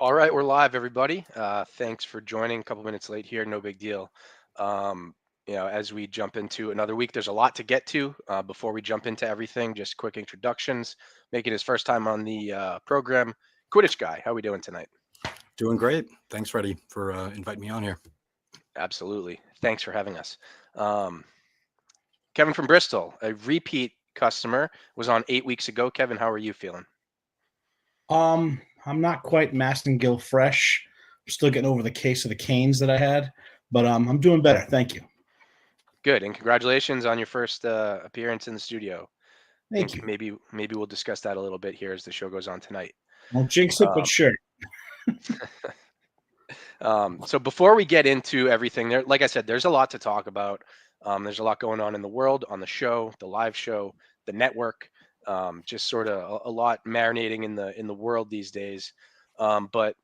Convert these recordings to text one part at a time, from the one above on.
All right, we're live, everybody. Thanks for joining. A couple minutes late here, no big deal. Um, as we jump into another week, there's a lot to get to. Before we jump into everything, just quick introductions. Making his first time on the program, Quidditch guy. How we doing tonight? Doing great. Thanks, Freddy, for inviting me on here. Absolutely. Thanks for having us. Um, Kevin from Bristol, a repeat customer, was on 8 weeks ago. Kevin, how are you feeling? I'm not quite Mastongill fresh. I'm still getting over the case of the canes that I had, but I'm doing better. Thank you. Good, and congratulations on your first appearance in the studio. I Thank think you. maybe we'll discuss that a little bit here as the show goes on tonight. Won't jinx it, but Um, sure. so before we get into everything, there, like I said, there's a lot to talk about. There's a lot going on in the world, on the show, the live show, the network. Just sort of a lot marinating in the world these days. But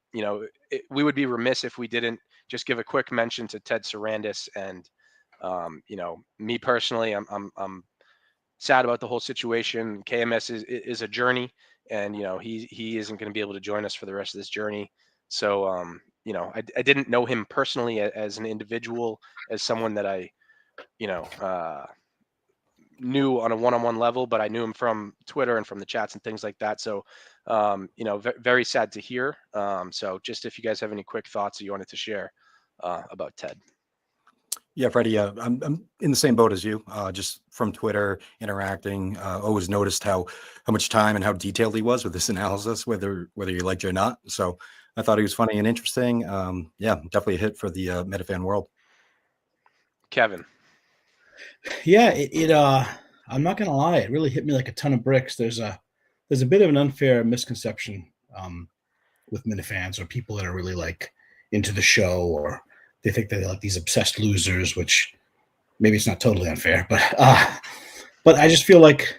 we would be remiss if we didn't just give a quick mention to Ted Sandis and me personally. I'm sad about the whole situation. KMS is a journey, and he isn't going to be able to join us for the rest of this journey. So I didn't know him personally as an individual, as someone that I you know uh, knew on a one-on-one level, but I knew him from Twitter and from the chats and things like that. So very sad to hear. So just if you guys have any quick thoughts that you wanted to share about Ted. Yeah, Freddie, I'm in the same boat as you. Just from Twitter interacting, always noticed how much time and how detailed he was with this analysis, whether you liked it or not. So I thought he was funny and interesting. Yeah, definitely a hit for the metafan world. Kevin. Yeah, I'm not gonna lie, it really hit me like a ton of bricks. There's a bit of an unfair misconception with minifans or people that are really like into the show, or they think they're like these obsessed losers, which maybe it's not totally unfair, but I just feel like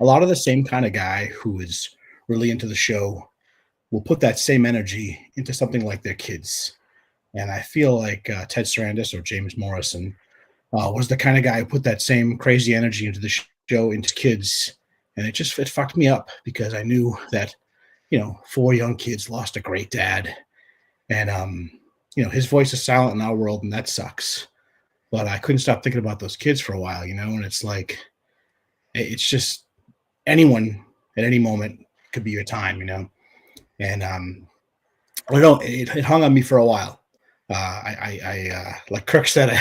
a lot of the same kind of guy who is really into the show will put that same energy into something like their kids. And I feel like Ted Sandis or James Morrison was the kind of guy who put that same crazy energy into the show, into kids. And it fucked me up because I knew that, 4 young kids lost a great dad. And, his voice is silent in our world, and that sucks. But I couldn't stop thinking about those kids for a while, and it's like, it's just anyone at any moment could be your time, And I don't know, it hung on me for a while. I like Kirk said,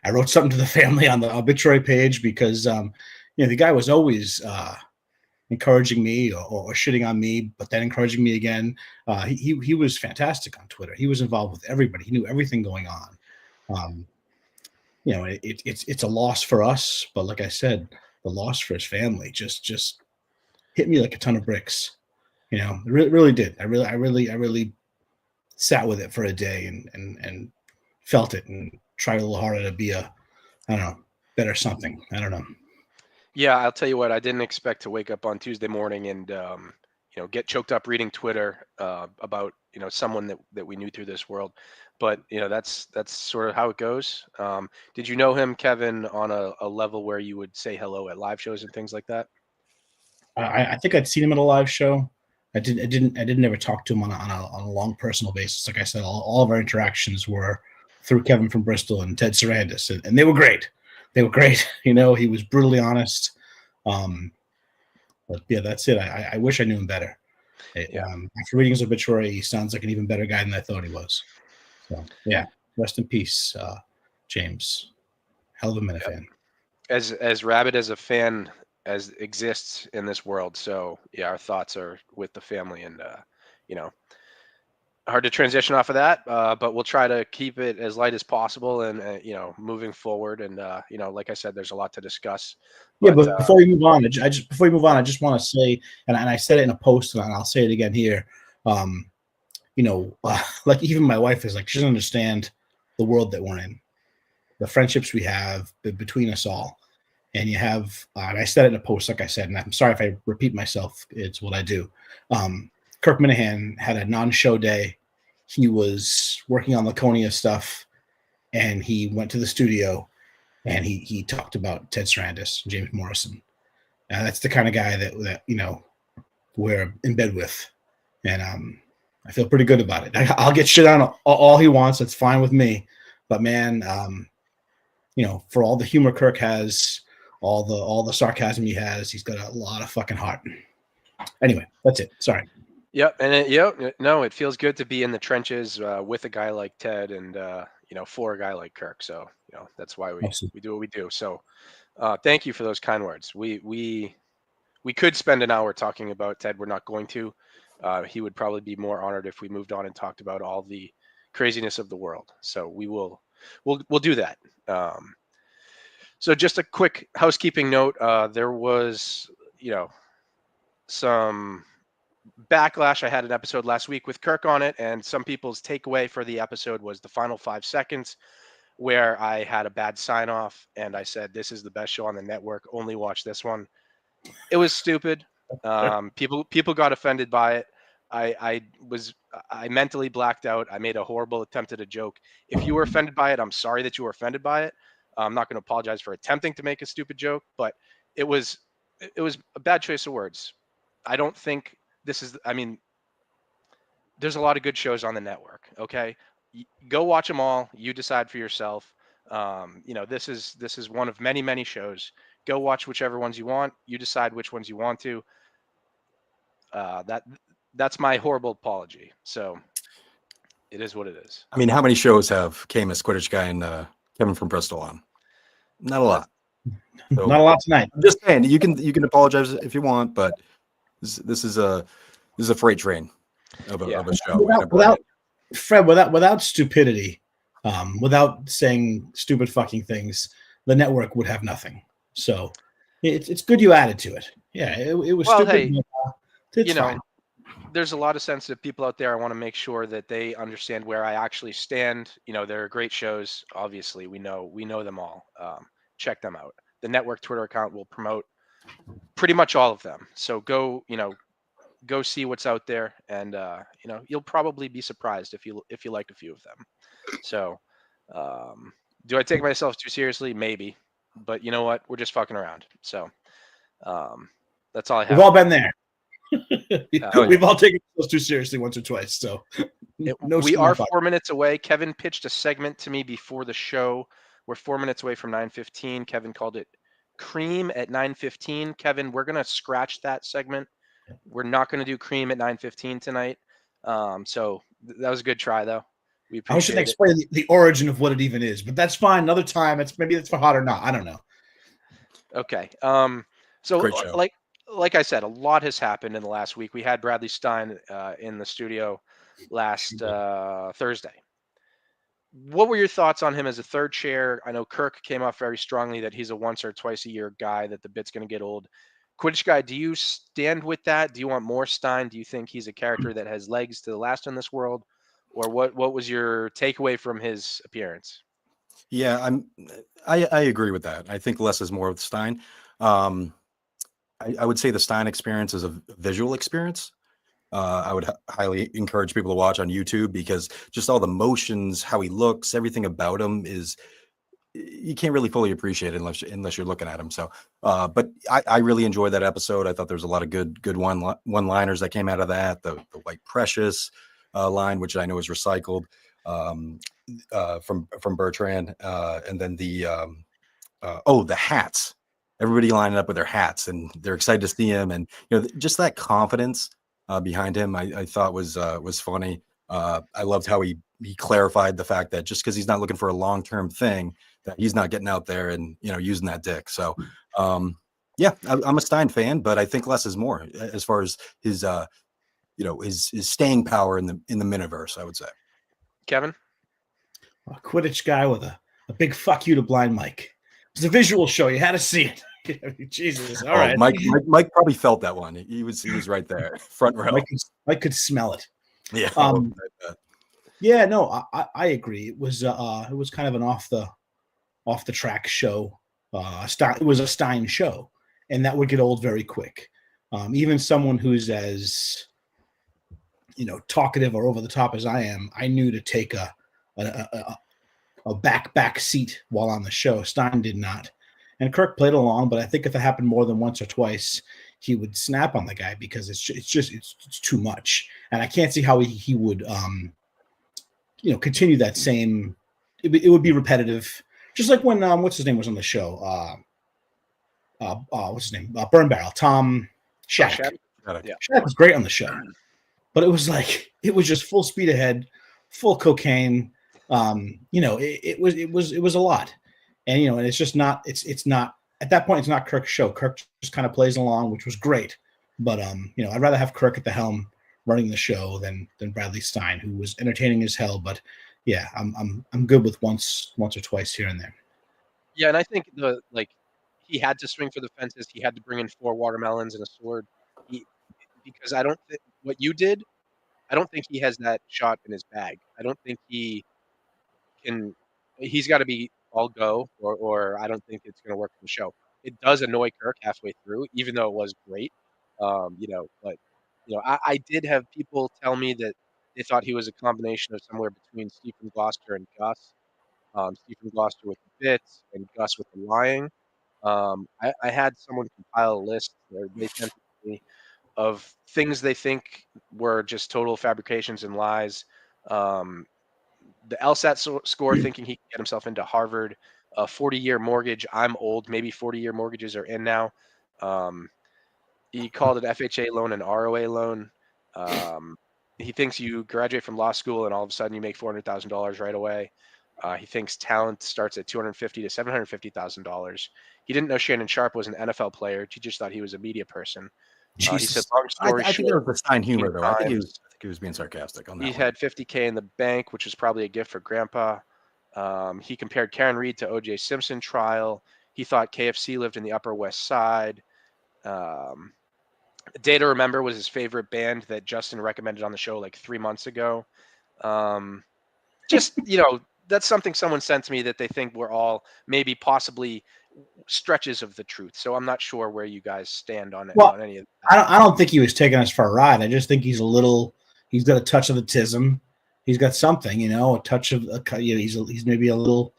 I wrote something to the family on the obituary page because, the guy was always encouraging me or shitting on me, but then encouraging me again. He was fantastic on Twitter. He was involved with everybody. He knew everything going on. It's a loss for us, but like I said, the loss for his family just hit me like a ton of bricks. It really did. I really sat with it for a day and felt it and tried a little harder to be I don't know, better something. I don't know. Yeah, I'll tell you what, I didn't expect to wake up on Tuesday morning and get choked up reading Twitter about someone that we knew through this world. But that's sort of how it goes. Did you know him, Kevin, on a level where you would say hello at live shows and things like that? I think I'd seen him at a live show. I didn't ever talk to him on a long personal basis. Like I said, all of our interactions were through Kevin from Bristol and Ted Sandis, and they were great. They were great. He was brutally honest. But yeah, that's it. I wish I knew him better. After reading his obituary, he sounds like an even better guy than I thought he was. So yeah, rest in peace, James. Hell of a minifan. As rabid as a fan as exists in this world. So yeah, our thoughts are with the family, and hard to transition off of that, but we'll try to keep it as light as possible and moving forward. And like I said, there's a lot to discuss. Yeah, but before we move on, I just want to say, and I said it in a post, and I'll say it again here. Like even my wife is like, she doesn't understand the world that we're in, the friendships we have between us all. And you have, and I said it in a post, like I said, and I'm sorry if I repeat myself, it's what I do. Kirk Minahan had a non-show day. He was working on Laconia stuff, and he went to the studio, and he talked about Ted Sandis and James Morrison. And that's the kind of guy that we're in bed with. And I feel pretty good about it. I'll get shit on all he wants. That's fine with me. But man, for all the humor Kirk has, all the sarcasm he has, he's got a lot of fucking heart. Anyway, that's it. Sorry. Yep, and it feels good to be in the trenches with a guy like Ted, and for a guy like Kirk. So that's why we do what we do. So thank you for those kind words. We could spend an hour talking about Ted. We're not going to. He would probably be more honored if we moved on and talked about all the craziness of the world. So we'll do that. So just a quick housekeeping note. There was some backlash. I had an episode last week with Kirk on it, and some people's takeaway for the episode was the final 5 seconds where I had a bad sign off and I said, "This is the best show on the network. Only watch this one." It was stupid. People got offended by it. I mentally blacked out. I made a horrible attempt at a joke. If you were offended by it, I'm sorry that you were offended by it. I'm not going to apologize for attempting to make a stupid joke, but it was a bad choice of words. I don't think this is. I mean, there's a lot of good shows on the network. Okay, go watch them all. You decide for yourself. This is one of many shows. Go watch whichever ones you want. You decide which ones you want to. That's my horrible apology. So it is what it is. I mean, how many shows have Camus, Quidditch Guy, and Kevin from Bristol on? Not a lot. So, not a lot tonight. I'm just saying, you can apologize if you want, but this is a freight train of a show. Without stupidity, without saying stupid fucking things, the network would have nothing. So it's good you added to it. Yeah, it was stupid. Hey, it's fine. There's a lot of sensitive people out there. I want to make sure that they understand where I actually stand. There are great shows. Obviously, we know them all. Check them out. The network Twitter account will promote pretty much all of them. So go see what's out there, and you'll probably be surprised if you like a few of them. So, do I take myself too seriously? Maybe, but you know what? We're just fucking around. So, that's all I have. We've all been there. We've all taken ourselves too seriously once or twice. So, we are 4 minutes away. Kevin pitched a segment to me before the show. We're 4 minutes away from 9:15. Kevin called it Cream at 9:15. Kevin, we're gonna scratch that segment. We're not gonna do Cream at 9:15 tonight. So that was a good try, though. We appreciate I should explain the origin of what it even is, but that's fine. Another time. Maybe it's for hot or not. I don't know. Okay. So like I said, a lot has happened in the last week. We had Bradley Stein in the studio last Thursday. What were your thoughts on him as a third chair? I know Kirk came off very strongly that he's a once or twice a year guy, that the bit's going to get old. Quidditch Guy, do you stand with that? Do you want more Stein? Do you think he's a character that has legs to last in this world? Or what was your takeaway from his appearance? Yeah, I agree with that. I think less is more with Stein. I would say the Stein experience is a visual experience. I would highly encourage people to watch on YouTube, because just all the motions, how he looks, everything about him is, you can't really fully appreciate it unless you're looking at him. So, but I really enjoyed that episode. I thought there was a lot of good one-liners that came out of that. The White Precious line, which I know is recycled from Bertrand, and then the hats. Everybody lining up with their hats, and they're excited to see him, and just that confidence behind him, I thought was funny. I loved how he clarified the fact that just because he's not looking for a long-term thing, that he's not getting out there and using that dick. So yeah, I'm a Stein fan, but I think less is more as far as his his staying power in the Miniverse, I would say. Kevin? A Quidditch Guy with a big fuck you to Blind Mike. It's a visual show. You had to see it. Jesus. All right. Mike probably felt that one. He was right there, front row. Mike could smell it. Yeah. Yeah. No, I agree. It was kind of an off the track show. It was a Stein show, and that would get old very quick. Even someone who's as talkative or over the top as I am, I knew to take a back seat while on the show. Stein did not. And Kirk played along, but I think if it happened more than once or twice, he would snap on the guy because it's too much, and I can't see how he would continue that same. It would be repetitive, just like when what's his name was on the show. What's his name? Burn Barrel. Tom Shattuck. Yeah. Shattuck was great on the show, but it was like it was just full speed ahead, full cocaine. It was a lot, and and it's just not. It's not at that point. It's not Kirk's show. Kirk just kind of plays along, which was great. But I'd rather have Kirk at the helm running the show than Bradley Stein, who was entertaining as hell. But yeah, I'm good with once or twice here and there. Yeah, and I think he had to swing for the fences. He had to bring in 4 watermelons and a sword. Because I don't think what you did. I don't think he has that shot in his bag. I don't think he can. He's got to be all go, or I don't think it's going to work for the show. It does annoy Kirk halfway through, even though it was great. But I did have people tell me that they thought he was a combination of somewhere between Stephen Gloucester and Gus. Stephen Gloucester with the bits and Gus with the lying. I had someone compile a list, or they sent it to me, of things they think were just total fabrications and lies. The LSAT score, thinking he could get himself into Harvard. A 40-year mortgage. I'm old. Maybe 40-year mortgages are in now. He called it FHA loan and ROA loan. He thinks you graduate from law school and all of a sudden you make $400,000 right away. He thinks talent starts at $250,000 to $750,000. He didn't know Shannon Sharp was an NFL player. He just thought he was a media person. He said, long story I think short, there was the Stein humor, though. I think he was being sarcastic on that. He had $50K in the bank, which was probably a gift for Grandpa. He compared Karen Reed to O.J. Simpson trial. He thought KFC lived in the Upper West Side. Day to Remember was his favorite band that Justin recommended on the show like 3 months ago. That's something someone sent to me that they think we're all maybe possibly stretches of the truth. So I'm not sure where you guys stand on it. Well, on any of that. I don't think he was taking us for a ride. I just think he's got a touch of autism. He's got something, a touch of, he's maybe a little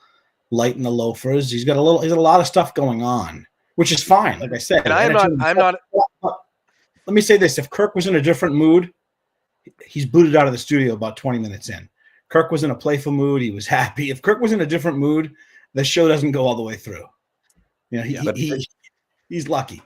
light in the loafers. He's got a lot of stuff going on, which is fine. Like I said, and I'm not. Let me say this: if Kirk was in a different mood, he's booted out of the studio about 20 minutes in. Kirk was in a playful mood. He was happy. If Kirk was in a different mood, the show doesn't go all the way through. He's lucky.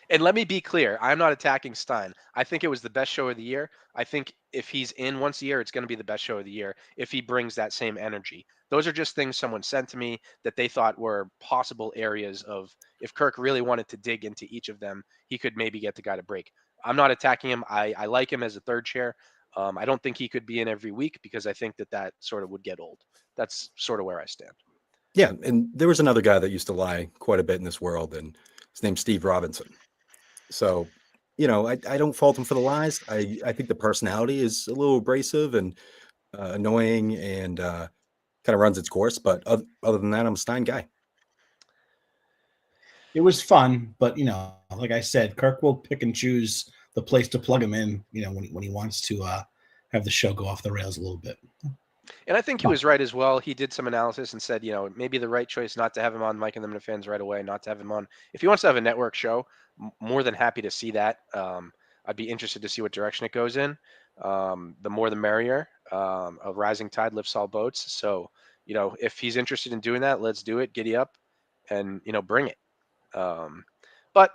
And let me be clear, I'm not attacking Stein. I think it was the best show of the year. I think if he's in once a year, it's going to be the best show of the year if he brings that same energy. Those are just things someone sent to me that they thought were possible areas of, if Kirk really wanted to dig into each of them, he could maybe get the guy to break. I'm not attacking him. I like him as a third chair. I don't think he could be in every week because I think that sort of would get old. That's sort of where I stand. Yeah, and there was another guy that used to lie quite a bit in this world, and his name's Steve Robinson. So, I don't fault him for the lies. I think the personality is a little abrasive and annoying and kind of runs its course. But other than that, I'm a Stein guy. It was fun, but like I said, Kirk will pick and choose the place to plug him in. When he wants to have the show go off the rails a little bit. And I think he was right as well. He did some analysis and said, maybe the right choice not to have him on Mike and the Minifans right away, not to have him on. If he wants to have a network show, more than happy to see that. I'd be interested to see what direction it goes in. The more the merrier. A rising tide lifts all boats. So, if he's interested in doing that, let's do it. Giddy up and, bring it. But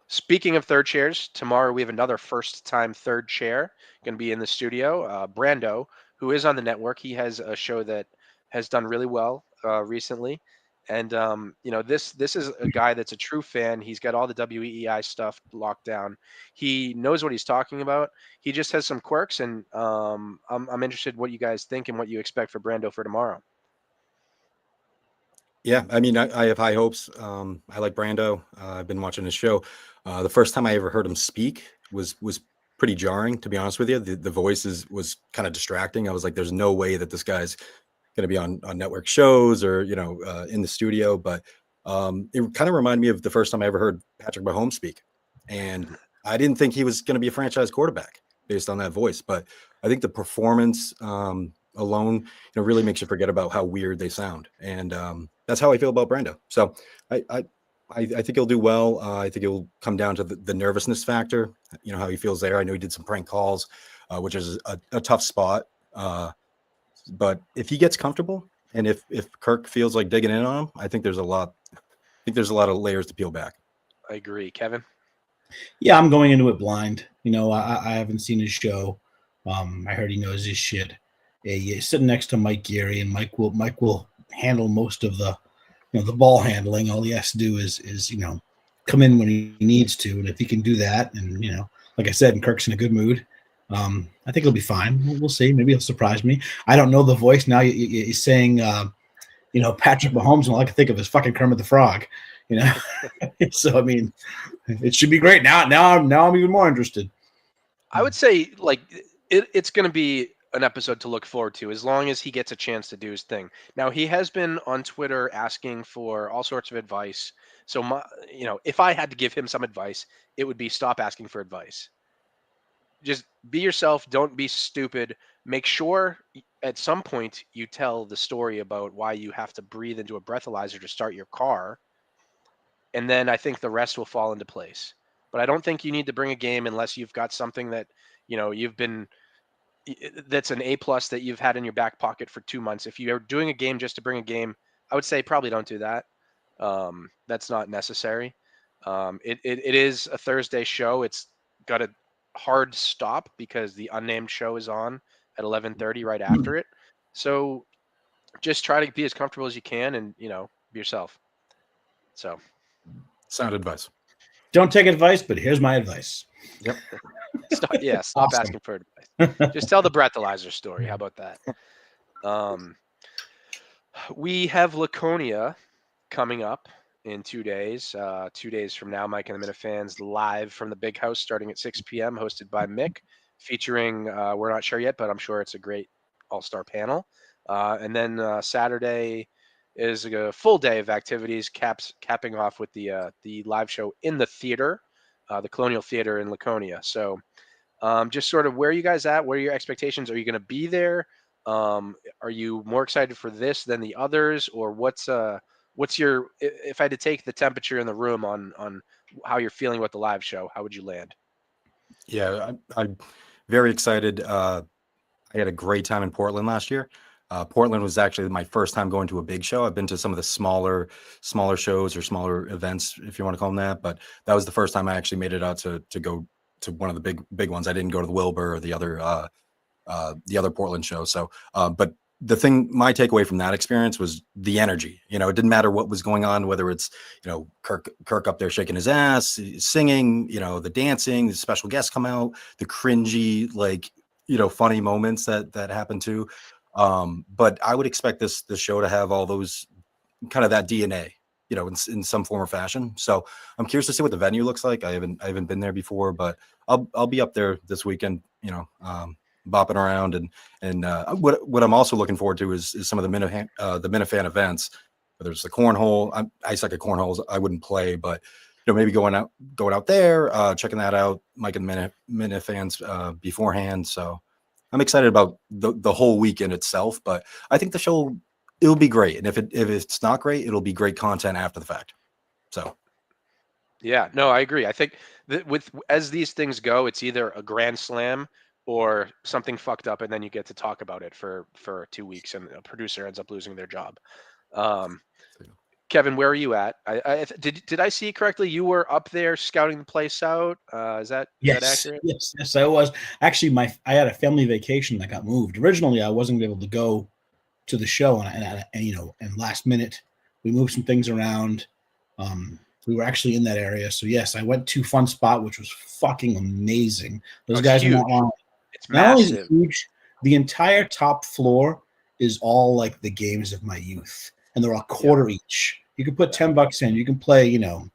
speaking of third chairs, tomorrow we have another first-time third chair going to be in the studio. Brando, who is on the network. He has a show that has done really well recently. And, this is a guy that's a true fan. He's got all the WEEI stuff locked down. He knows what he's talking about. He just has some quirks, and I'm interested in what you guys think and what you expect for Brando for tomorrow. Yeah, I mean, I have high hopes. I like Brando. I've been watching his show. The first time I ever heard him speak was pretty jarring, to be honest with you. The voice was kind of distracting. I was like, there's no way that this guy's going to be on network shows or, in the studio. But it kind of reminded me of the first time I ever heard Patrick Mahomes speak. And I didn't think he was going to be a franchise quarterback based on that voice. But I think the performance alone, really makes you forget about how weird they sound. And that's how I feel about Brando. So I I think he'll do well. I think it'll come down to the nervousness factor. You know how he feels there. I know he did some prank calls, which is a tough spot. But if he gets comfortable, and if Kirk feels like digging in on him, I think there's a lot. I think there's a lot of layers to peel back. I agree, Kevin. Yeah, I'm going into it blind. You know, I haven't seen his show. I heard he knows his shit. He's sitting next to Mike Geary, and Mike will handle most of the, you know, the ball handling. All he has to do is you know, come in when he needs to, and if he can do that, and you know, like I said, and Kirk's in a good mood, I think he'll be fine. We'll see. Maybe he'll surprise me. I don't know the voice now. He's saying, you know, Patrick Mahomes, and all I can think of is fucking Kermit the Frog. You know, so I mean, it should be great. Now I'm even more interested. I would say like it's going to be an episode to look forward to as long as he gets a chance to do his thing. Now he has been on Twitter asking for all sorts of advice. So you know, if I had to give him some advice, it would be stop asking for advice. Just be yourself. Don't be stupid. Make sure at some point you tell the story about why you have to breathe into a breathalyzer to start your car. And then I think the rest will fall into place. But I don't think you need to bring a game unless you've got something that, you know, that's an A+ that you've had in your back pocket for 2 months. If you're doing a game just to bring a game, I would say probably don't do that. That's not necessary. It is a Thursday show. It's got a hard stop because the unnamed show is on at 11:30 right after it. So just try to be as comfortable as you can and, you know, be yourself. So Sound advice. Don't take advice, but here's my advice. Yep. Stop Awesome. asking for advice. Just tell the breathalyzer story. How about that? We have Laconia coming up in 2 days. 2 days from now, Mike and the Minifans live from the Big House starting at 6 p.m., hosted by Mick, featuring, we're not sure yet, but I'm sure it's a great all-star panel. And then Saturday is a full day of activities, capping off with the live show in the theater, the Colonial Theater in Laconia. So just sort of where are you guys at? What are your expectations? Are you going to be there? Are you more excited for this than the others? Or what's your, if I had to take the temperature in the room on how you're feeling about the live show, how would you land? Yeah, I'm very excited. I had a great time in Portland last year. Portland was actually my first time going to a big show. I've been to some of the smaller shows or smaller events, if you want to call them that. But that was the first time I actually made it out to go to one of the big ones. I didn't go to the Wilbur or the other Portland show. So, but my takeaway from that experience was the energy. You know, it didn't matter what was going on, whether it's, you know, Kirk up there shaking his ass, singing, you know, the dancing, the special guests come out, the cringy, like, you know, funny moments that happen too. But I would expect this show to have all those kind of that DNA, you know, in some form or fashion. So I'm curious to see what the venue looks like. I haven't been there before, but I'll be up there this weekend, you know, bopping around and what I'm also looking forward to is some of the Minifan events. Whether it's the cornhole, I suck at cornholes. I wouldn't play, but you know, maybe going out there, checking that out, Mike and Minifans beforehand. So I'm excited about the whole weekend itself, but I think the show, it'll be great. And if it's not great, it'll be great content after the fact. So. Yeah, no, I agree. I think that as these things go, it's either a grand slam or something fucked up, and then you get to talk about it for 2 weeks, and a producer ends up losing their job. Kevin, where are you at? Did I see correctly? You were up there scouting the place out. Is that accurate? Yes, I was. Actually, I had a family vacation that got moved. Originally, I wasn't able to go to the show, and you know, and last minute we moved some things around. We were actually in that area, so yes, I went to Fun Spot, which was fucking amazing. Those guys are not lying. It's massive. Not only is it huge, the entire top floor is all like the games of my youth, and they're a quarter each. You can put $10 in. You can play, you know,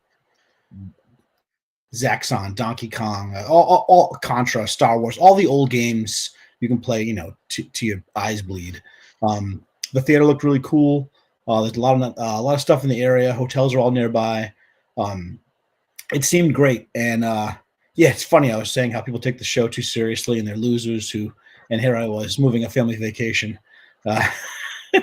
Zaxxon, Donkey Kong, all Contra, Star Wars, all the old games you can play, you know, to your eyes bleed. The theater looked really cool. There's a lot of stuff in the area. Hotels are all nearby. It seemed great, and yeah, it's funny. I was saying how people take the show too seriously and they're losers and here I was moving a family vacation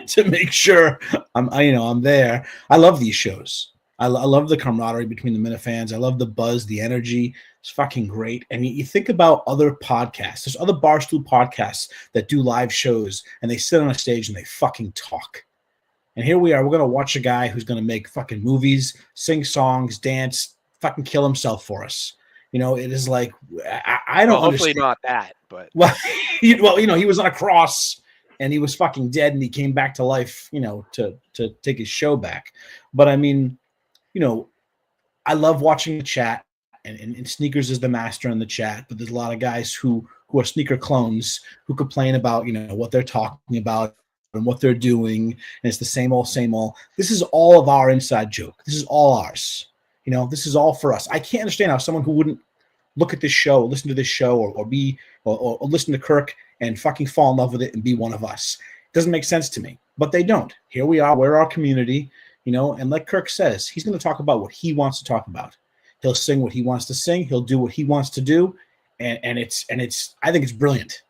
to make sure I'm there. I love these shows. I love the camaraderie between the Minifans. I love the buzz, the energy. It's fucking great. And you think about other podcasts. There's other Barstool podcasts that do live shows, and they sit on a stage and they fucking talk. And here we are. We're going to watch a guy who's going to make fucking movies, sing songs, dance, fucking kill himself for us. You know, it is like, I don't hopefully understand. not that, but. Well, he was on a cross and he was fucking dead and he came back to life, to take his show back. But I mean, I love watching the chat, and Sneakers is the master in the chat, but there's a lot of guys who are sneaker clones who complain about, what they're talking about and what they're doing, and it's the same old, same old. This is all of our inside joke. This is all ours. This is all for us. I can't understand how someone who wouldn't look at this show, listen to this show, or listen to Kirk and fucking fall in love with it and be one of us. It doesn't make sense to me, but they don't. Here we are. We're our community, and like Kirk says, he's going to talk about what he wants to talk about. He'll sing what he wants to sing. He'll do what he wants to do. And it's I think it's brilliant,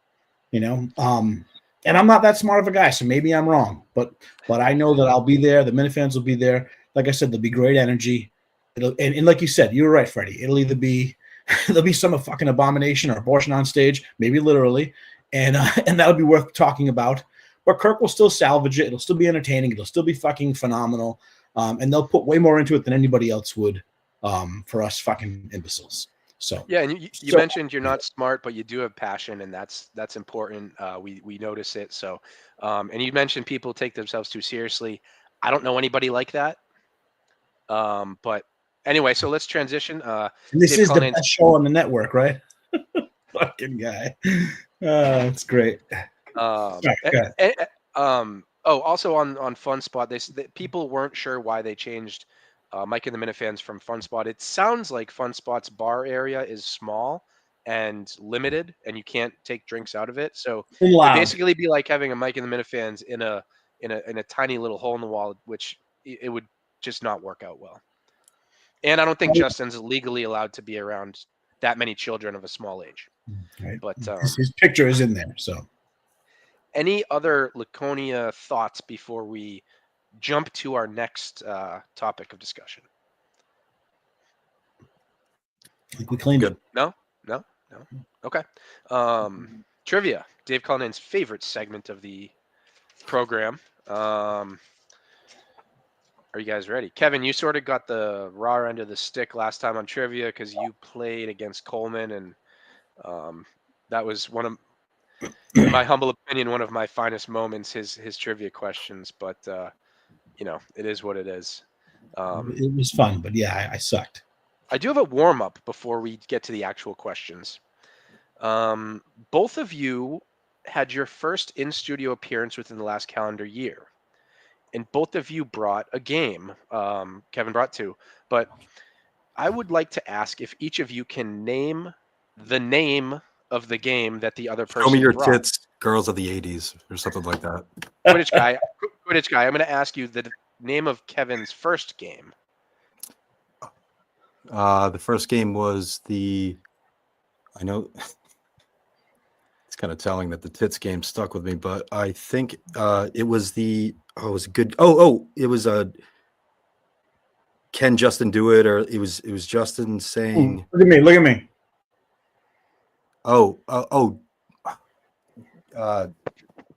and I'm not that smart of a guy, so maybe I'm wrong, but I know that I'll be there. The Minifans will be there. Like I said, there'll be great energy. And like you said, you were right, Freddie. It'll either be there'll be some fucking abomination or abortion on stage, maybe literally, and that'll be worth talking about. But Kirk will still salvage it. It'll still be entertaining. It'll still be fucking phenomenal, and they'll put way more into it than anybody else would for us fucking imbeciles. So yeah, and you mentioned you're not smart, but you do have passion, and that's important. We notice it. So, and you mentioned people take themselves too seriously. I don't know anybody like that. But anyway, so let's transition. And this Dave is Cullinan's the best show on the network, right? Fucking guy. It's great. Also on Fun Spot, people weren't sure why they changed Mike and the Minifans from Fun Spot. It sounds like Fun Spot's bar area is small and limited, and you can't take drinks out of it. So it'd basically be like having a Mike and the Minifans in a tiny little hole in the wall, which it would just not work out well. And I don't think Justin's legally allowed to be around that many children of a small age. Right. But his picture is in there. So, any other Laconia thoughts before we jump to our next topic of discussion? I think we cleaned it. No. Okay. Trivia. Dave Cullinan's favorite segment of the program. Are you guys ready? Kevin, you sort of got the raw end of the stick last time on trivia because you played against Coleman, and that was in my humble opinion, one of my finest moments, his trivia questions. But it is what it is. It was fun, but yeah, I sucked. I do have a warm-up before we get to the actual questions. Both of you had your first in-studio appearance within the last calendar year. And both of you brought a game. Kevin brought two. But I would like to ask if each of you can name the name of the game that the other person Show me your brought. tits, girls of the 80s, or something like that. Quidditch guy. I'm going to ask you the name of Kevin's first game. The first game was I know it's kind of telling that the tits game stuck with me, but I think it was it was good. It was Can Justin do it? Or it was Justin saying, Look at me.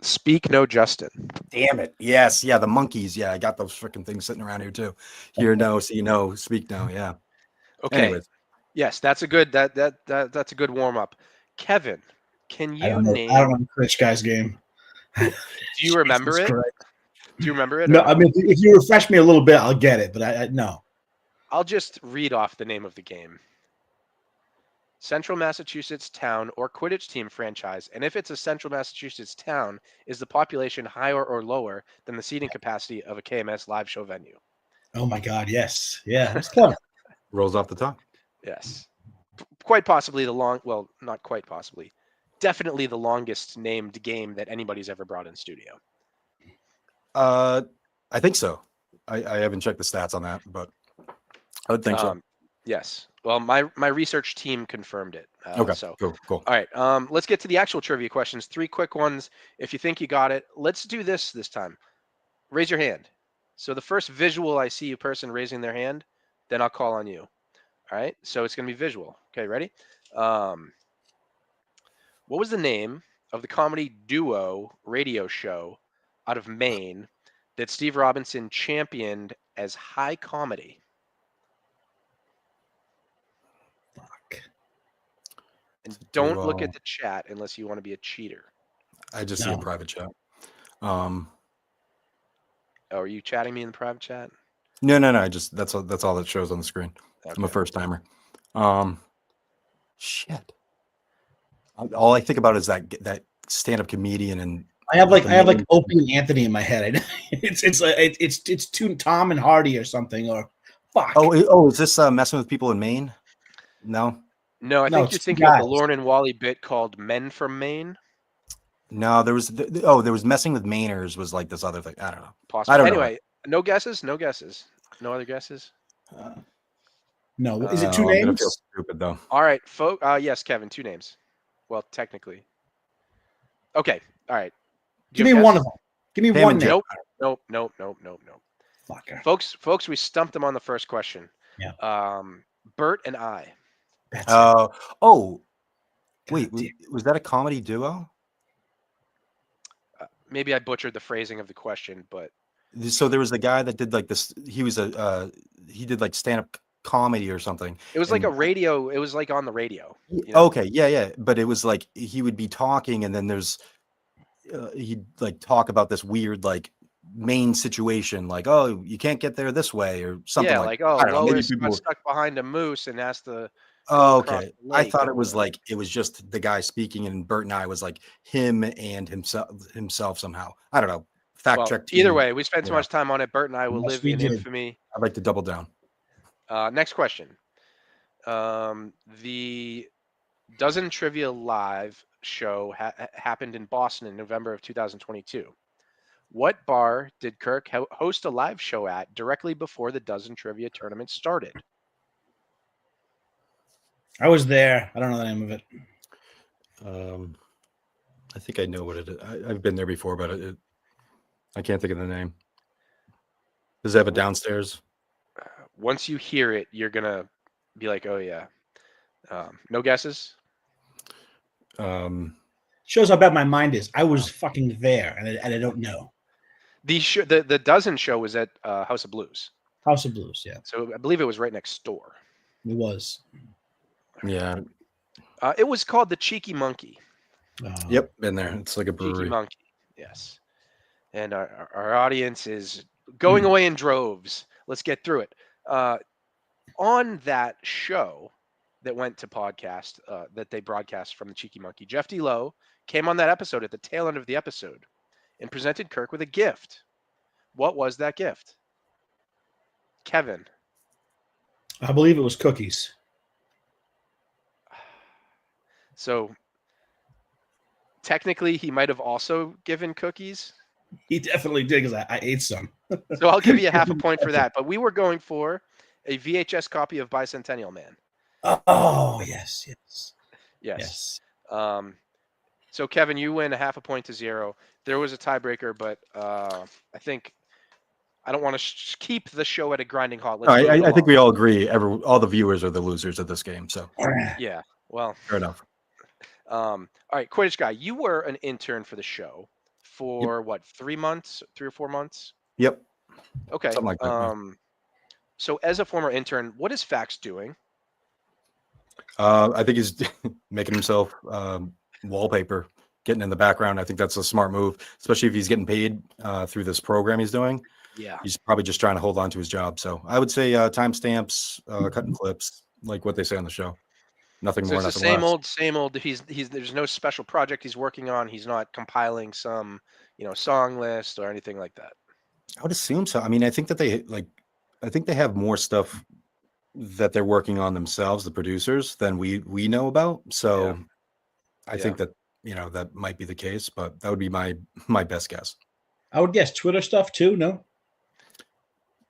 Speak No Justin. Damn it. Yes. Yeah. The monkeys. Yeah. I got those freaking things sitting around here too. Hear no, see no, speak no. Yeah. Okay. Anyways. Yes, that's a good that's a good warm up. Kevin, can you name? I don't know the Quidditch guy's game. Do you remember it? Christ. Do you remember it? No, I mean, if you refresh me a little bit, I'll get it. But I no. I'll just read off the name of the game. Central Massachusetts town or Quidditch team franchise, and if it's a Central Massachusetts town, is the population higher or lower than the seating capacity of a KMS live show venue? Oh my God, yes. Yeah, that's clever. Rolls off the tongue. Yes. Quite possibly not quite possibly. Definitely the longest named game that anybody's ever brought in studio. I think so. I haven't checked the stats on that, but I would think so. Yes. Well, my research team confirmed it. Okay. So Cool. All right. Let's get to the actual trivia questions. 3 quick ones. If you think you got it, let's do this time. Raise your hand. So the first visual I see a person raising their hand, then I'll call on you. All right. So it's going to be visual. Okay. Ready? What was the name of the comedy duo radio show out of Maine that Steve Robinson championed as high comedy? Fuck. And It's a don't look at duo. the chat unless you want to be a cheater. I just see a No. private chat. Oh, are you chatting me in the private chat? No. I just that's all that shows on the screen. I'm a Okay. first timer. Shit. All I think about is that stand-up comedian and I have like Maine- Opie and Anthony in my head. It's too Tom and Hardy or something or fuck. is this messing with people in Maine? No. No, I No, think you're it's two thinking of the guys. Lorne and Wally bit called Men from Maine. No, there was there was messing with Mainers was like this other thing. I don't know. Possibly. I don't know. Anyway, no guesses. No guesses. No other guesses. No, is it two I'm gonna feel names? stupid though. All right, folks. Yes, Kevin. 2 names. Well, technically. Okay. All right. Do Give you me have one guesses? of them. Give me Pam one and name. Joe. Nope. Fucker. Folks, we stumped them on the first question. Yeah. Bert and I. That's it. Wait, damn. was that a comedy duo? Maybe I butchered the phrasing of the question, but So there was a guy that did like this. He was he did like stand-up comedy or something. it was like a And- radio. It was like on the radio. You know? Okay, yeah. But it was like he would be talking, and then he'd like talk about this weird like main situation, like, oh, you can't get there this way or something Yeah, like. like, oh, I don't know. Maybe Lois people. got stuck behind a moose and has to. Oh, across okay. the I lake thought or it was whatever. like it was just the guy speaking, and Bert and I was like him and himself somehow. I don't know. Fact Well, check. either team. way, we spent so Yeah. much time on it. Bert and I will Yes, live we in did. infamy. I'd like to double down. Next question. The Dozen Trivia Live show happened in Boston in November of 2022. What bar did Kirk host a live show at directly before the Dozen Trivia tournament started? I was there. I don't know the name of it. I think I know what it is. I've been there before, but I can't think of the name. Does it have a downstairs? Once you hear it, you're gonna be like, "Oh yeah." No guesses. Shows how bad my mind is. I was fucking there, and I don't know. The Dozen show was at House of Blues, House of Blues. Yeah, so I believe it was right next door. it was. Yeah. It was called the Cheeky Monkey. Yep, been there. It's like a Cheeky brewery. Monkey, yes. And our audience is going away in droves. Let's get through it. On that show that went to podcast, that they broadcast from the Cheeky Monkey, Jeff D. Lowe came on that episode at the tail end of the episode and presented Kirk with a gift. What was that gift? Kevin. I believe it was cookies. So technically, he might have also given cookies. He definitely did because I ate some. So I'll give you half a point for that. But we were going for a VHS copy of Bicentennial Man. Oh yes. So Kevin, you win 0.5 point to 0. There was a tiebreaker, but I think I don't want to keep the show at a grinding halt. No, Let's move I think along. we all agree. All the viewers are the losers of this game. So Yeah. Well, fair enough. all right, Quidditch guy, you were an intern for the show for what, 3 months, 3 or 4 months? Yep. Okay. Something like that. Yeah. So as a former intern, what is Fax doing? I think he's making himself wallpaper, getting in the background. I think that's a smart move, especially if he's getting paid through this program he's doing. Yeah. He's probably just trying to hold on to his job. So I would say timestamps, cutting clips, like what they say on the show. Nothing So more, it's the nothing less. same old. He's there's no special project he's working on. He's not compiling some, song list or anything like that. I would assume so. I mean, I think that they have more stuff that they're working on themselves, the producers, than we know about. So Yeah. I think that that might be the case, but that would be my best guess. I would guess Twitter stuff too. No.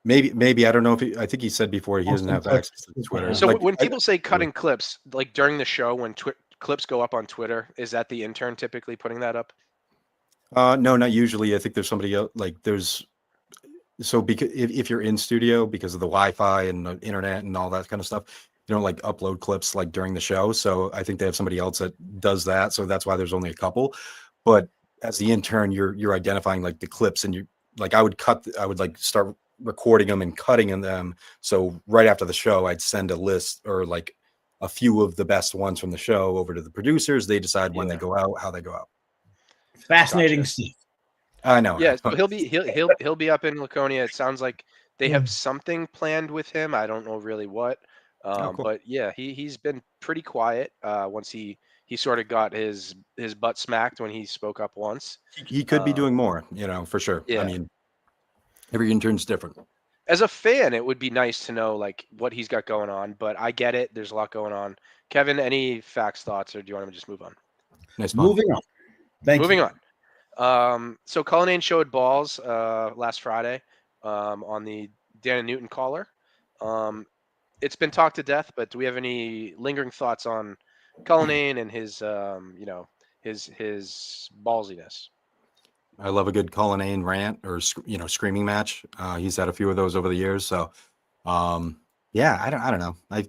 Maybe I don't know if I think he said before he doesn't have access to Twitter. So Like, when people say cutting clips, like during the show, when clips go up on Twitter, is that the intern typically putting that up? no, not usually. I think there's somebody else. Like there's So because if you're in studio, because of the Wi-Fi and the internet and all that kind of stuff, you don't like upload clips like during the show. So I think they have somebody else that does that. So that's why there's only a couple. But as the intern, you're identifying like the clips, and you like I would like start recording them and cutting them. So right after the show, I'd send a list or like a few of the best ones from the show over to the producers. They decide when they go out, how they go out. Fascinating Gotcha. stuff. I know. Yeah, so he'll be up in Laconia. It sounds like they have something planned with him. I don't know really what. Oh, cool. But yeah, he's been pretty quiet. Once he sort of got his butt smacked when he spoke up once. He could be doing more, for sure. I Yeah. mean, every intern's different. As a fan, it would be nice to know like what he's got going on, but I get it. There's a lot going on. Kevin, any facts, thoughts, or do you want to just move on? Nice pun. Moving on. Thank Moving you. on. So Colin showed balls last Friday on the Dan and Newton caller. It's been talked to death, but do we have any lingering thoughts on Colin and his his ballsiness? I love a good Colin rant or screaming match. He's had a few of those over the years. So, yeah, I don't know. I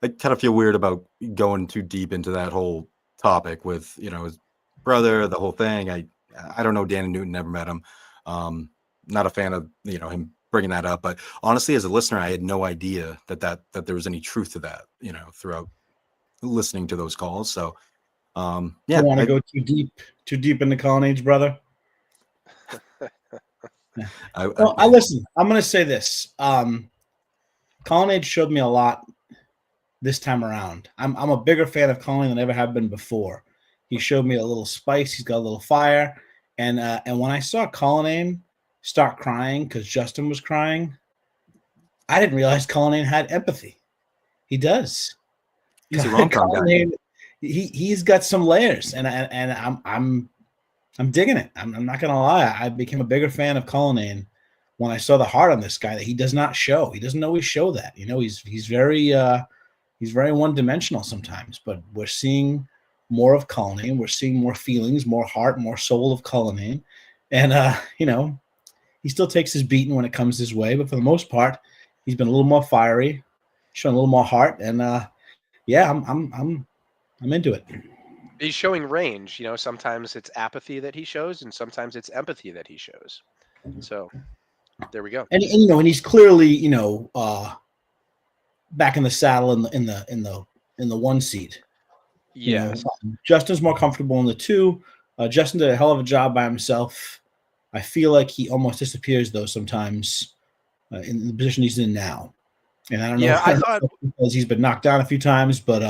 kind of feel weird about going too deep into that whole topic with his brother, the whole thing. I don't know Dan and Newton, never met him. Not a fan of him bringing that up. But honestly, as a listener, I had no idea that there was any truth to that. Throughout listening to those calls. So, yeah. You want to go too deep into Colin, brother? I listen. I'm going to say this. Colin showed me a lot this time around. I'm a bigger fan of Colin than I ever have been before. He showed me a little spice. He's got a little fire. And when I saw Colin start crying because Justin was crying, I didn't realize Colin had empathy. He does. He's a rom-com guy. He's got some layers, and I'm digging it. I'm not gonna lie. I became a bigger fan of Colin when I saw the heart on this guy that he does not show. He doesn't always show that. He's very one-dimensional sometimes. But we're seeing more of Colin. We're seeing more feelings, more heart, more soul of Colin. And he still takes his beating when it comes his way, but for the most part, he's been a little more fiery, showing a little more heart. And yeah, I'm into it. He's showing range. Sometimes it's apathy that he shows, and sometimes it's empathy that he shows. So there we go. And he's clearly back in the saddle in the one seat. Yeah. Justin's more comfortable in the two. Justin did a hell of a job by himself. I feel like he almost disappears though sometimes in the position he's in now. And I don't know. Yeah, I thought because he's been knocked down a few times, but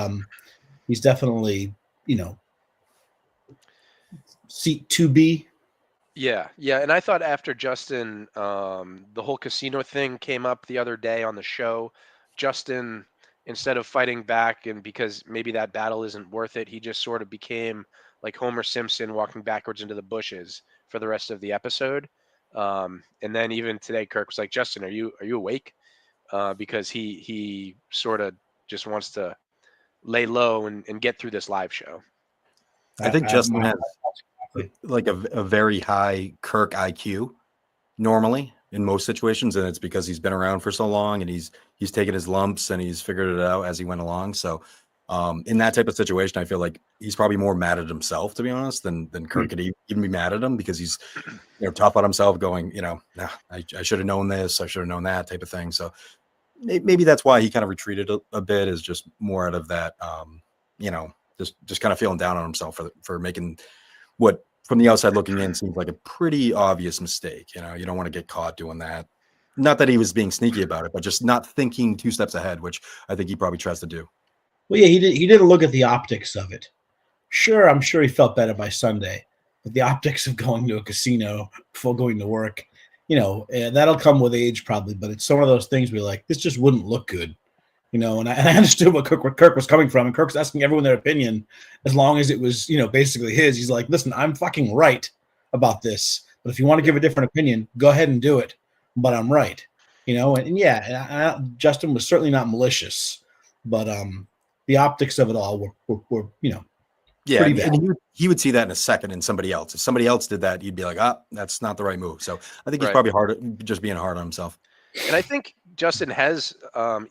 he's definitely seat 2B. Yeah, and I thought after Justin, the whole casino thing came up the other day on the show. Justin, instead of fighting back, and because maybe that battle isn't worth it, he just sort of became like Homer Simpson walking backwards into the bushes for the rest of the episode. And then even today, Kirk was like, "Justin, are you awake?" Because he sort of just wants to lay low and get through this live show. I think Justin has like a very high Kirk IQ normally in most situations, and it's because he's been around for so long and he's taken his lumps and he's figured it out as he went along. So in that type of situation, I feel like he's probably more mad at himself, to be honest, than Kirk could even be mad at him, because he's tough on himself, going, nah, I should have known this, I should have known that type of thing. So maybe that's why he kind of retreated a bit, is just more out of that, just kind of feeling down on himself for making what from the outside looking in seems like a pretty obvious mistake. You don't want to get caught doing that. Not that he was being sneaky about it, but just not thinking 2 steps ahead, which I think he probably tries to do. Well, yeah, he didn't look at the optics of it. Sure, I'm sure he felt better by Sunday, but the optics of going to a casino before going to work, that'll come with age probably, but it's some of those things where like, this just wouldn't look good. And I understood where Kirk was coming from, and Kirk's asking everyone their opinion as long as it was, basically his. He's like, listen, I'm fucking right about this, but if you want to give a different opinion, go ahead and do it. But I'm right, and yeah, Justin was certainly not malicious, but the optics of it all were Yeah, Pretty and, bad. and he would see that in a second in somebody else. If somebody else did that, you'd be like, that's not the right move. So I think he's Right. probably just being hard on himself. And I think Justin has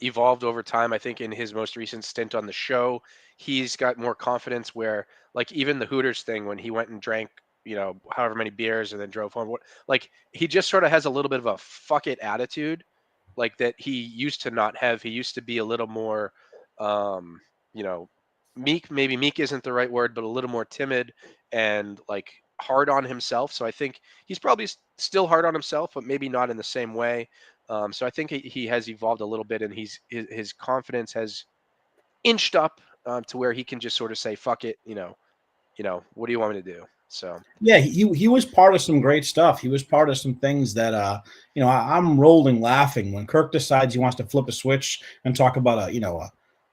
evolved over time. I think in his most recent stint on the show, he's got more confidence where, like, even the Hooters thing, when he went and drank, however many beers and then drove home, like, he just sort of has a little bit of a fuck it attitude, like, that he used to not have. He used to be a little more, um, you know, meek. Maybe meek isn't the right word, but a little more timid and, like, hard on himself. So I think he's probably still hard on himself, but maybe not in the same way. So I think he has evolved a little bit, and his confidence has inched up to where he can just sort of say, "Fuck it," what do you want me to do? So Yeah, he was part of some great stuff. He was part of some things that I'm rolling laughing when Kirk decides he wants to flip a switch and talk about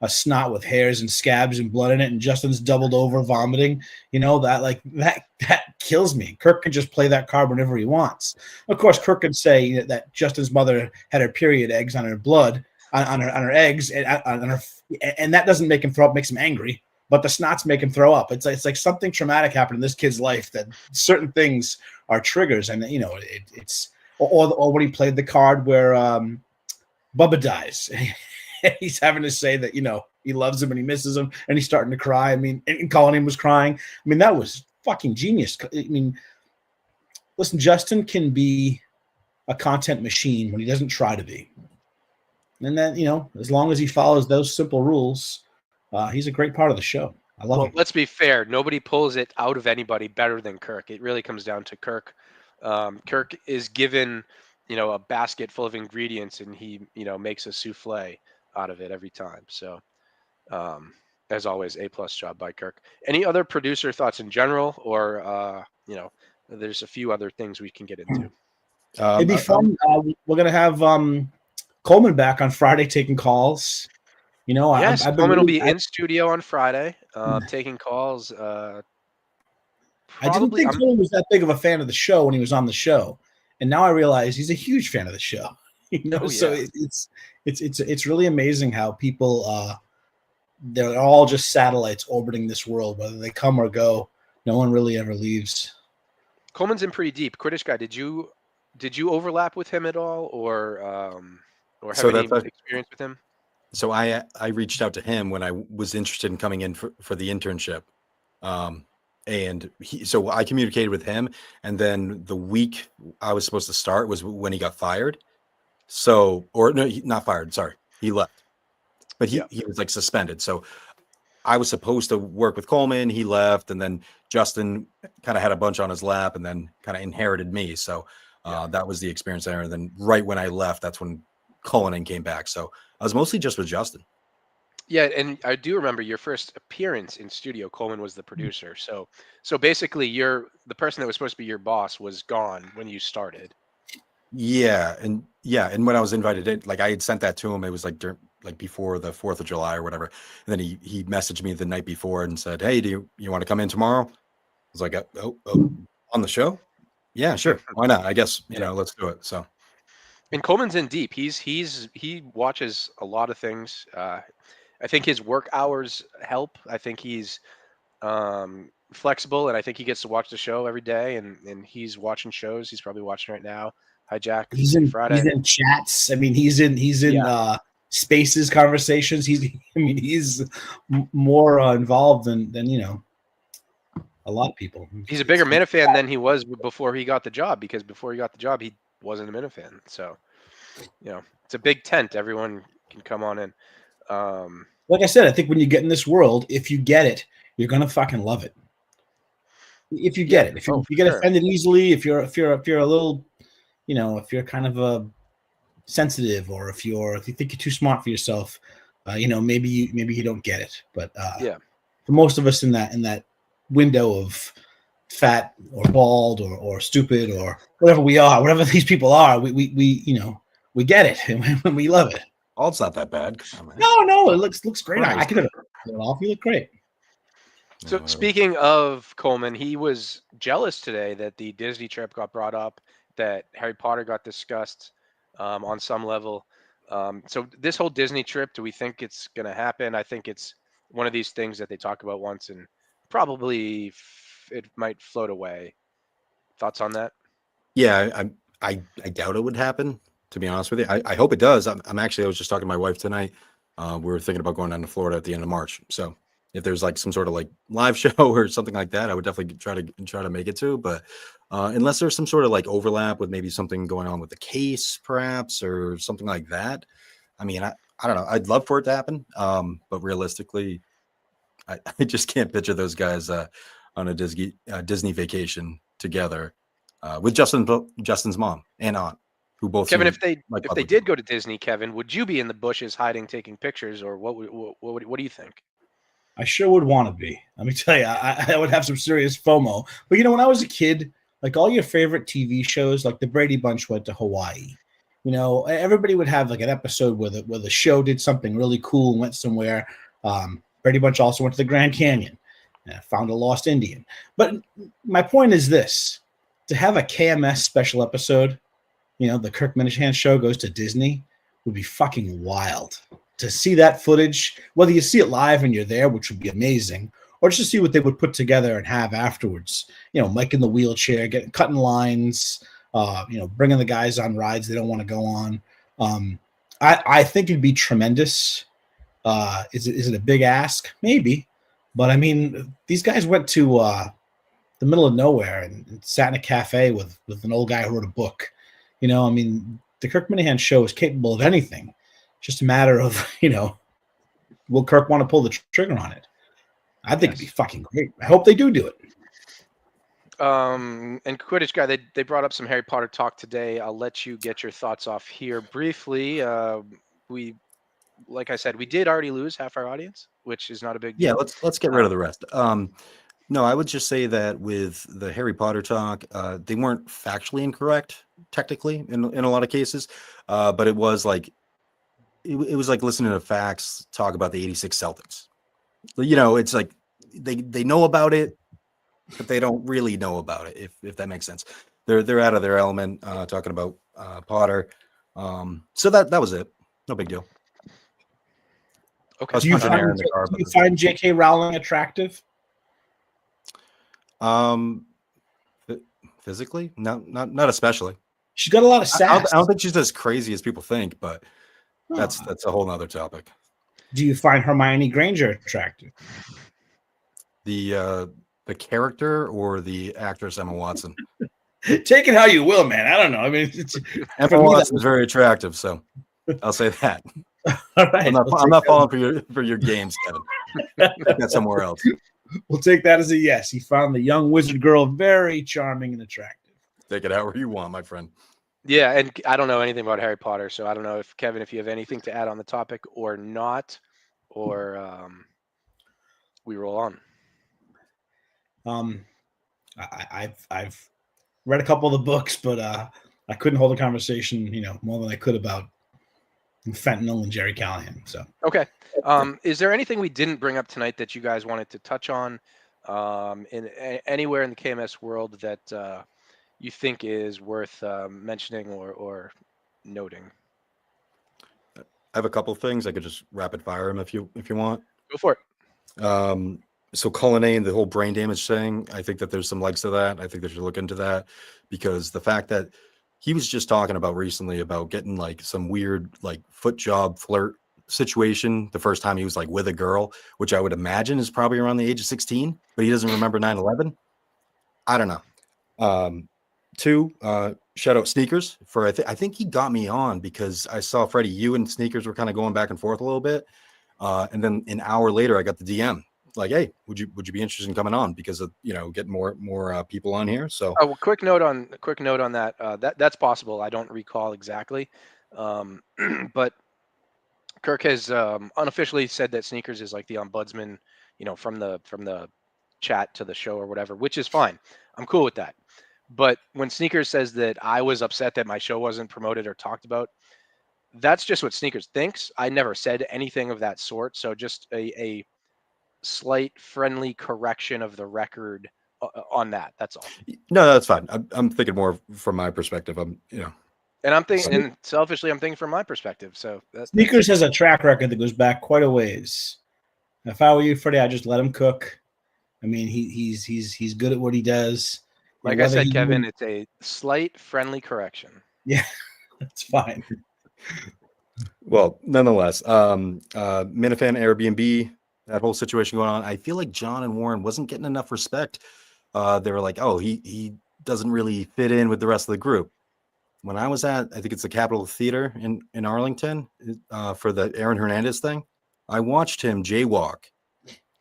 a snot with hairs and scabs and blood in it, and Justin's doubled over vomiting. That kills me. Kirk can just play that card whenever he wants. Of course, Kirk could say that Justin's mother had her period eggs on her blood on her eggs and that doesn't make him throw up, makes him angry. But the snots make him throw up. It's like something traumatic happened in this kid's life that certain things are triggers, and it's or when he played the card where Bubba dies, he's having to say that he loves him and he misses him, and he's starting to cry. I mean, and Colin was crying. I mean, that was fucking genius. I mean, listen, Justin can be a content machine when he doesn't try to be, and then as long as he follows those simple rules. He's a great part of the show. I love him. let's be fair. Nobody pulls it out of anybody better than Kirk. It really comes down to Kirk. Kirk is given, a basket full of ingredients, and he, makes a souffle out of it every time. So, as always, A+ job by Kirk. Any other producer thoughts in general, or there's a few other things we can get into. It'd be fun. We're gonna have Coleman back on Friday taking calls. Yes, I've been Coleman will really, be in studio on Friday, taking calls. I didn't Probably, think Coleman was that big of a fan of the show when he was on the show, and now I realize he's a huge fan of the show. Oh, So yeah. it's really amazing how people they're all just satellites orbiting this world, whether they come or go. No one really ever leaves. Coleman's in pretty deep. Critish guy, did you overlap with him at all, or have So any that's experience with him? so I reached out to him when I was interested in coming in for the internship. And so I communicated with him, and then the week I was supposed to start was when he got fired. So, or no, not fired. Sorry, he left, but Yeah. he was like suspended. So I was supposed to work with Coleman. He left, and then Justin kind of had a bunch on his lap, and then kind of inherited me. So that was the experience there. And then right when I left, that's when Colin came back. So I was mostly just with Justin. Yeah, and I do remember your first appearance in studio. Coleman was the producer. So basically, the person that was supposed to be your boss was gone when you started. Yeah, and when I was invited in, like I had sent that to him. It was like before the 4th of July or whatever. And then he messaged me the night before and said, "Hey, do you want to come in tomorrow?" I was like, "Oh, on the show? Yeah, sure. Why not? I guess, let's do it." So, And Coleman's in deep. He watches a lot of things. I think his work hours help. I think he's flexible, and I think he gets to watch the show every day, and he's watching shows. He's probably watching right now. Hijack He's every in Friday. chats. I mean, he's in Yeah. spaces conversations. He's more involved than a lot of people. He's a bigger Minifan than he was before he got the job, because before he got the job, he wasn't a Minifan. So, it's a big tent. Everyone can come on in. Like I said, I think when you get in this world, if you get it, you're gonna fucking love it. If you Yeah. get it, if Oh, you for get sure. offended easily, if you're a little, if you're kind of a sensitive, or if you think you're too smart for yourself, maybe you don't get it. But Yeah. for most of us in that window of fat or bald or stupid or whatever we are, whatever these people are, we get it and we love it. oh, it's not that bad. Come on, man. No, it looks great. I Christ. could have it off. You look great. So speaking of Coleman, he was jealous today that the Disney trip got brought up, that Harry Potter got discussed on some level. So this whole Disney trip, do we think it's going to happen? I think it's one of these things that they talk about once and probably it might float away. Thoughts on that? Yeah, I doubt it would happen, to be honest with you. I hope it does. I was just talking to my wife tonight. We were thinking about going down to Florida at the end of March. So if there's like some sort of like live show or something like that, I would definitely try to make it to. But unless there's some sort of like overlap with maybe something going on with the case, perhaps, or something like that. I mean, I don't know. I'd love for it to happen. But realistically, I just can't picture those guys on a Disney vacation together with Justin's mom and aunt, who both Kevin, seem if they like if they public did people. go to Disney, Kevin, would you be in the bushes hiding, taking pictures, or what do you think? I sure would want to be. Let me tell you, I would have some serious FOMO. But when I was a kid, like all your favorite TV shows, like the Brady Bunch went to Hawaii. Everybody would have like an episode where the show did something really cool and went somewhere. Brady Bunch also went to the Grand Canyon, found a lost Indian. But my point is this: to have a KMS special episode, the Kirk Minahan show goes to Disney, would be fucking wild. To see that footage, whether you see it live and you're there, which would be amazing, or just to see what they would put together and have afterwards. Mike in the wheelchair, cutting lines, bringing the guys on rides they don't want to go on. I think it'd be tremendous. Is it a big ask? Maybe. But I mean, these guys went to the middle of nowhere and sat in a cafe with an old guy who wrote a book. I mean, the Kirk Minahan show is capable of anything. Just a matter of, will Kirk want to pull the trigger on it? I think it'd be fucking great. I hope they do it. And Quidditch guy, they brought up some Harry Potter talk today. I'll let you get your thoughts off here briefly. Like I said, we did already lose half our audience, which is not a big deal. Yeah, let's get rid of the rest. No, I would just say that with the Harry Potter talk, they weren't factually incorrect, technically, in a lot of cases, but it was like it was like listening to facts talk about the '86 Celtics. It's like they know about it, but they don't really know about it. If that makes sense, they're out of their element talking about Potter. So that was it. No big deal. Okay. Do you find J.K. Rowling attractive? Physically, not especially. She's got a lot of sass. I don't think she's as crazy as people think, but that's a whole nother topic. Do you find Hermione Granger attractive? The character or the actress Emma Watson? Take it how you will, man. I don't know. I mean, Emma Watson is very attractive, so I'll say that. All right, I'm not falling for your games, Kevin. Take that somewhere else. We'll take that as a yes. He found the young wizard girl very charming and attractive. Take it however you want, my friend. Yeah, and I don't know anything about Harry Potter, so I don't know if Kevin, if you have anything to add on the topic or not, or we roll on. I've read a couple of the books, but I couldn't hold a conversation, more than I could about fentanyl and Jerry Callahan. So okay, is there anything we didn't bring up tonight that you guys wanted to touch on, anywhere in the KMS world that you think is worth mentioning or noting? I have a couple of things. I could just rapid fire them if you want. Go for it. So Colin and the whole brain damage thing, I think that there's some legs to that. I think they should look into that, because the fact that he was just talking about recently about getting like some weird like foot job flirt situation the first time he was like with a girl, which I would imagine is probably around the age of 16, but he doesn't remember 9/11. I don't know. Two, shout out Sneakers for I think he got me on because I saw Freddie, you and Sneakers were kind of going back and forth a little bit, and then an hour later I got the DM like, hey, would you be interested in coming on because of getting more people on here? So quick note on that. That's possible. I don't recall exactly, but Kirk has unofficially said that Sneakers is like the ombudsman, from the chat to the show or whatever, which is fine. I'm cool with that. But when Sneakers says that I was upset that my show wasn't promoted or talked about, that's just what Sneakers thinks. I never said anything of that sort. So just a slight friendly correction of the record on that. That's all. No, that's fine. I'm thinking more from my perspective. And I'm thinking, and selfishly, I'm thinking from my perspective. So Sneakers has a track record that goes back quite a ways. If I were you, Freddie, I'd just let him cook. I mean, he's good at what he does. Like I said, Kevin, it's a slight friendly correction. Yeah, that's fine. Well, nonetheless, Minifan Airbnb, that whole situation going on, I feel like John and Warren wasn't getting enough respect. They were like, oh, he doesn't really fit in with the rest of the group. When I was at, I think it's the Capitol Theater in Arlington for the Aaron Hernandez thing, I watched him jaywalk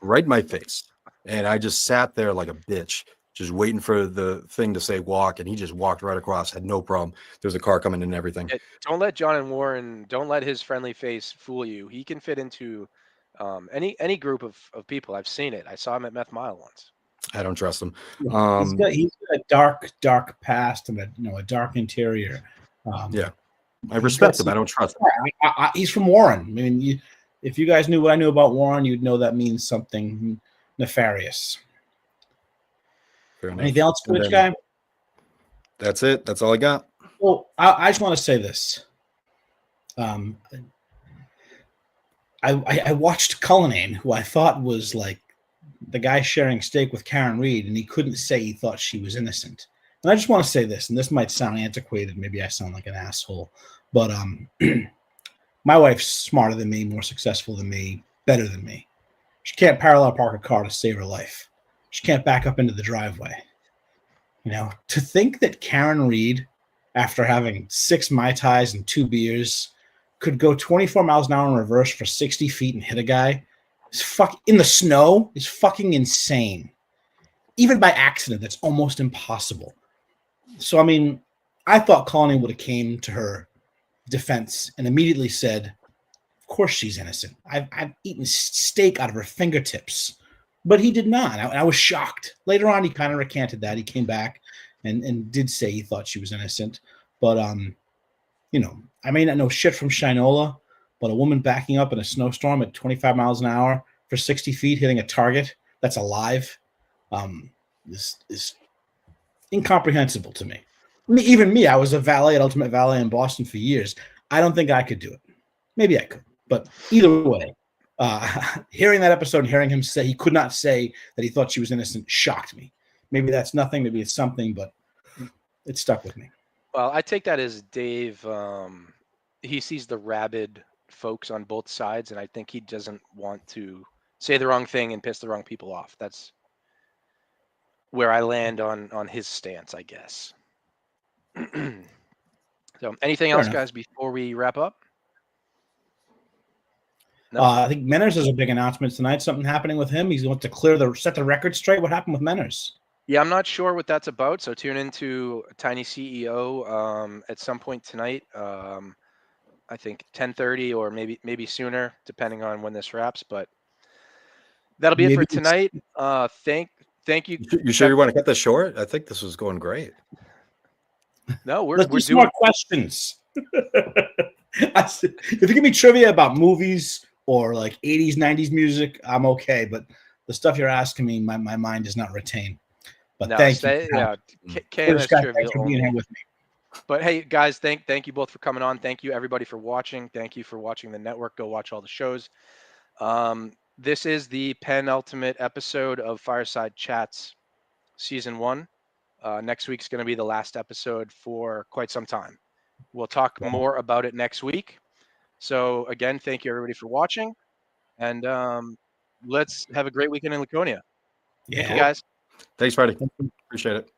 right in my face. And I just sat there like a bitch, just waiting for the thing to say walk. And he just walked right across, had no problem. There's a car coming in and everything. Don't let John and Warren, don't let his friendly face fool you. He can fit into any group of people. I've seen it. I saw him at Meth Mile once. I don't trust him. He's got a dark past and a dark interior. Yeah, I respect him. I don't trust him. He's from Warren. I mean, if you guys knew what I knew about Warren, you'd know that means something nefarious. Anything else, Twitch guy? That's it. That's all I got. Well, I just want to say this. I watched Cullinane, who I thought was like the guy sharing steak with Karen Reed, and he couldn't say he thought she was innocent. And I just want to say this, and this might sound antiquated. Maybe I sound like an asshole, but my wife's smarter than me, more successful than me, better than me. She can't parallel park a car to save her life. She can't back up into the driveway. To think that Karen Reed, after having 6 Mai Tais and 2 beers, could go 24 miles an hour in reverse for 60 feet and hit a guy in the snow is fucking insane. Even by accident, that's almost impossible. So, I mean, I thought Colin would have came to her defense and immediately said, of course she's innocent. I've eaten steak out of her fingertips. But he did not. I was shocked. Later on, he kind of recanted that. He came back and did say he thought she was innocent. But, I may not know shit from Shinola, but a woman backing up in a snowstorm at 25 miles an hour for 60 feet, hitting a target that's alive, is incomprehensible to me. Even me, I was a valet at Ultimate Valet in Boston for years. I don't think I could do it. Maybe I could. But either way, hearing that episode and hearing him say he could not say that he thought she was innocent shocked me. Maybe that's nothing. Maybe it's something, but it stuck with me. Well, I take that as Dave. He sees the rabid folks on both sides, and I think he doesn't want to say the wrong thing and piss the wrong people off. That's where I land on his stance, I guess. So, anything else, guys, before we wrap up? No? I think Menners has a big announcement tonight. Something happening with him. He's going to set the record straight. What happened with Menners? Yeah, I'm not sure what that's about. So tune into Tiny CEO at some point tonight. I think 10:30 or maybe sooner, depending on when this wraps. But that'll be it for tonight. Thank you. You sure you want to cut this short? I think this was going great. No, we're doing more questions. If you give me trivia about movies or like 80s, 90s music, I'm okay. But the stuff you're asking me, my mind does not retain. But no, thank you. Yeah, KMS trivia only. Being here with me. But hey, guys, thank you both for coming on. Thank you everybody for watching. Thank you for watching the network. Go watch all the shows. This is the penultimate episode of Fireside Chats Season 1. Next week's going to be the last episode for quite some time. We'll talk more about it next week. So again, thank you everybody for watching, and let's have a great weekend in Laconia. Yeah, thank you guys. Thanks, Freddy. Appreciate it.